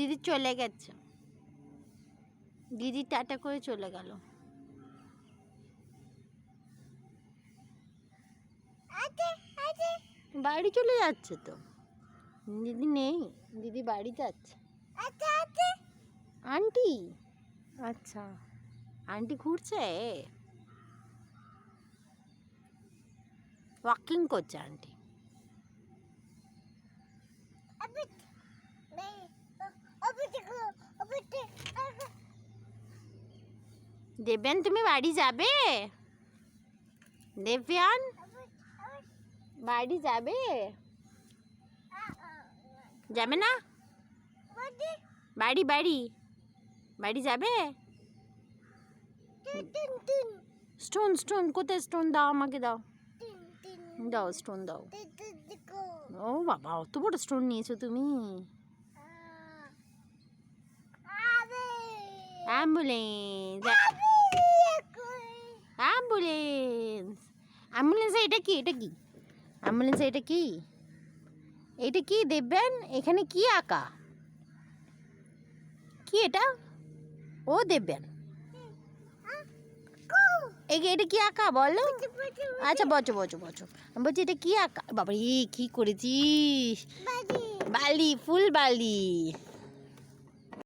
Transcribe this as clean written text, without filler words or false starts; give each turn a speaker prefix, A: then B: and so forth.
A: দিদি চলে গেছে, দিদি টাটা করে চলে গেল। বাড়ি চলে যাচ্ছে তো, দিদি নেই, দিদি বাড়ি যাচ্ছে। আন্টি, আচ্ছা আন্টি ঘুরছে, ওয়াকিং করছে আন্টি। দেবয়ান তুমি বাড়ি যাবে? দেবয়ান বাড়ি যাবে? যাবে না? বাড়ি বাড়ি বাড়ি যাবে? স্টোন স্টোন কোথায় স্টোন? দাও আমাকে, দাও দাও স্টোন দাও। ও বাবা, অত বড় স্টোন নিয়েছো তুমি। Ambulance, ambulance, ambulance. এটা কি? এটা কি অ্যাম্বুলেন্স? এটা কি? এটা কি দেববেন? এখানে কি আঁকা? কি এটা? ও দেববেন, এটা কি আঁকা বলো? আচ্ছা বচো বচো বচো। আমি বলছি এটা কি আঁকা? বাবা কি করেছিস? বালি, ফুল বালি।